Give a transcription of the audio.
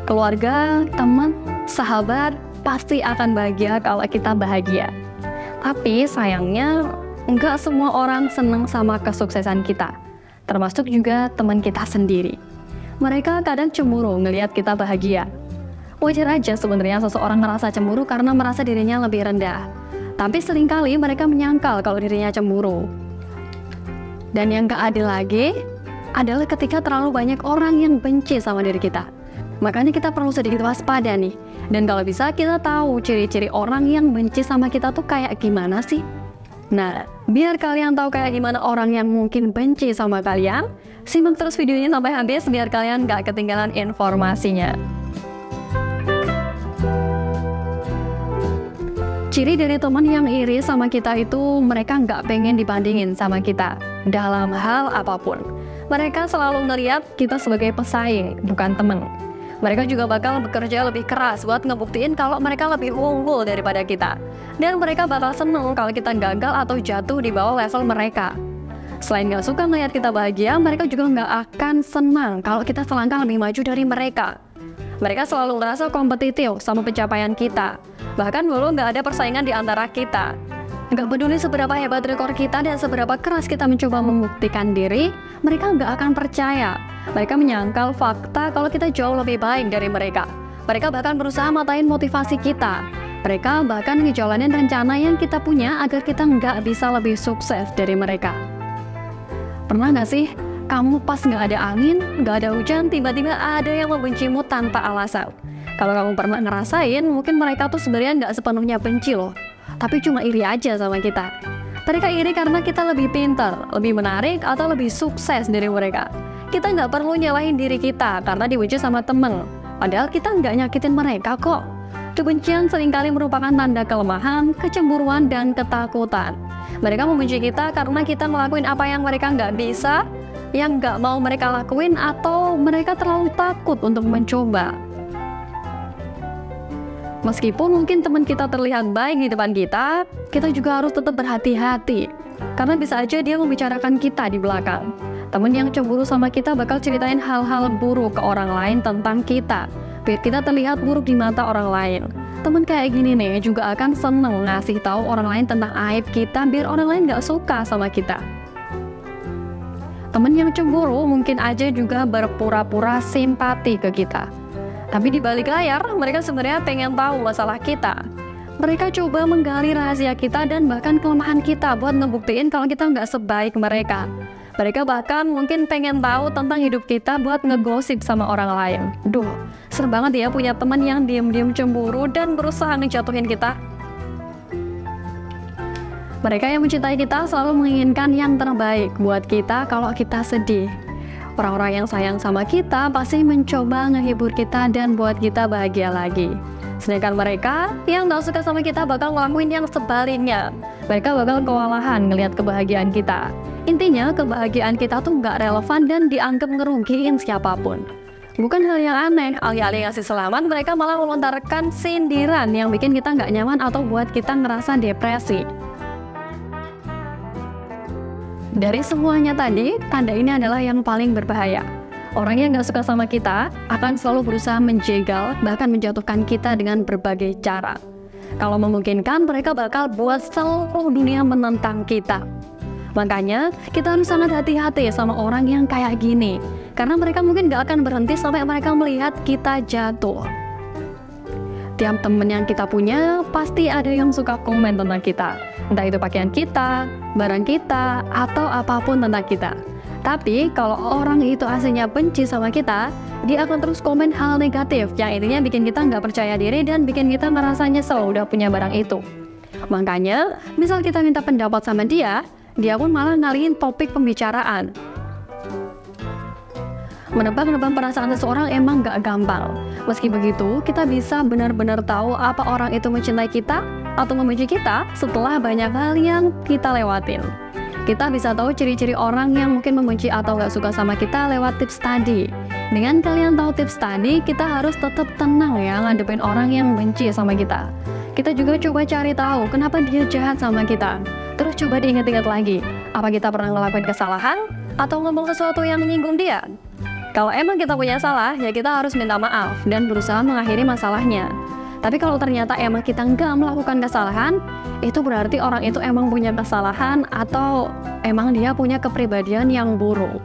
Keluarga, teman, sahabat pasti akan bahagia kalau kita bahagia. Tapi sayangnya, nggak semua orang senang sama kesuksesan kita, termasuk juga teman kita sendiri. Mereka kadang cemburu ngelihat kita bahagia. Wajar aja sebenarnya seseorang merasa cemburu karena merasa dirinya lebih rendah. Tapi seringkali mereka menyangkal kalau dirinya cemburu. Dan yang gak adil lagi adalah ketika terlalu banyak orang yang benci sama diri kita. Makanya kita perlu sedikit waspada nih. Dan kalau bisa kita tahu ciri-ciri orang yang benci sama kita tuh kayak gimana sih. Nah, biar kalian tahu kayak gimana orang yang mungkin benci sama kalian, simak terus videonya sampai habis biar kalian gak ketinggalan informasinya. Ciri dari teman yang iri sama kita itu mereka nggak pengen dibandingin sama kita dalam hal apapun. Mereka selalu ngeliat kita sebagai pesaing, bukan teman. Mereka juga bakal bekerja lebih keras buat ngebuktiin kalau mereka lebih unggul daripada kita. Dan mereka bakal seneng kalau kita gagal atau jatuh di bawah level mereka. Selain gak suka ngeliat kita bahagia, mereka juga gak akan senang kalau kita selangkah lebih maju dari mereka. Mereka selalu ngerasa kompetitif sama pencapaian kita. Bahkan dulu gak ada persaingan di antara kita. Gak peduli seberapa hebat rekor kita dan seberapa keras kita mencoba membuktikan diri, mereka gak akan percaya. Mereka menyangkal fakta kalau kita jauh lebih baik dari mereka. Mereka bahkan berusaha matain motivasi kita. Mereka bahkan ngejalanin rencana yang kita punya agar kita nggak bisa lebih sukses dari mereka. Pernah nggak sih kamu pas nggak ada angin, nggak ada hujan, tiba-tiba ada yang membencimu tanpa alasan? Kalau kamu pernah ngerasain, mungkin mereka tuh sebenarnya nggak sepenuhnya benci loh, tapi cuma iri aja sama kita. Mereka iri karena kita lebih pintar, lebih menarik, atau lebih sukses dari mereka. Kita nggak perlu nyalahin diri kita karena dibenci sama temen. Padahal kita nggak nyakitin mereka kok. Kebencian seringkali merupakan tanda kelemahan, kecemburuan, dan ketakutan. Mereka membenci kita karena kita ngelakuin apa yang mereka nggak bisa, yang nggak mau mereka lakuin, atau mereka terlalu takut untuk mencoba. Meskipun mungkin teman kita terlihat baik di depan kita, kita juga harus tetap berhati-hati. Karena bisa aja dia membicarakan kita di belakang. Teman yang cemburu sama kita bakal ceritain hal-hal buruk ke orang lain tentang kita, biar kita terlihat buruk di mata orang lain. Teman kayak gini nih juga akan seneng ngasih tahu orang lain tentang aib kita, biar orang lain gak suka sama kita. Teman yang cemburu mungkin aja juga berpura-pura simpati ke kita. Tapi di balik layar, mereka sebenarnya pengen tahu masalah kita. Mereka coba menggali rahasia kita dan bahkan kelemahan kita buat ngebuktiin kalau kita nggak sebaik mereka. Mereka bahkan mungkin pengen tahu tentang hidup kita buat ngegosip sama orang lain. Duh, serem banget ya punya teman yang diam-diam cemburu dan berusaha ngejatuhin kita. Mereka yang mencintai kita selalu menginginkan yang terbaik buat kita kalau kita sedih. Orang-orang yang sayang sama kita pasti mencoba ngehibur kita dan buat kita bahagia lagi. Sedangkan mereka yang gak suka sama kita bakal ngelakuin yang sebaliknya. Mereka bakal kewalahan ngelihat kebahagiaan kita. Intinya kebahagiaan kita tuh gak relevan dan dianggap ngerugiin siapapun. Bukan hal yang aneh, alih-alih ngasih selamat, mereka malah melontarkan sindiran yang bikin kita gak nyaman atau buat kita ngerasa depresi. Dari semuanya tadi, tanda ini adalah yang paling berbahaya. Orang yang gak suka sama kita akan selalu berusaha menjegal, bahkan menjatuhkan kita dengan berbagai cara. Kalau memungkinkan, mereka bakal buat seluruh dunia menentang kita. Makanya, kita harus sangat hati-hati sama orang yang kayak gini. Karena mereka mungkin gak akan berhenti sampai mereka melihat kita jatuh. Tiap temen yang kita punya, pasti ada yang suka komen tentang kita. Entah itu pakaian kita, barang kita, atau apapun tentang kita. Tapi kalau orang itu aslinya benci sama kita, dia akan terus komen hal negatif yang intinya bikin kita nggak percaya diri dan bikin kita merasa nyesel udah punya barang itu. Makanya, misal kita minta pendapat sama dia pun malah ngalihin topik pembicaraan. Menebak-nebak perasaan seseorang emang gak gampang. Meski begitu, kita bisa benar-benar tahu apa orang itu mencintai kita atau membenci kita setelah banyak hal yang kita lewatin. Kita bisa tahu ciri-ciri orang yang mungkin membenci atau gak suka sama kita lewat tips tadi. Dengan kalian tahu tips tadi, kita harus tetap tenang ya ngadepin orang yang benci sama kita. Kita juga coba cari tahu kenapa dia jahat sama kita. Terus coba diingat-ingat lagi, apa kita pernah ngelakuin kesalahan atau ngomong sesuatu yang menyinggung dia? Kalau emang kita punya salah, ya kita harus minta maaf dan berusaha mengakhiri masalahnya. Tapi kalau ternyata emang kita nggak melakukan kesalahan, itu berarti orang itu emang punya kesalahan atau emang dia punya kepribadian yang buruk.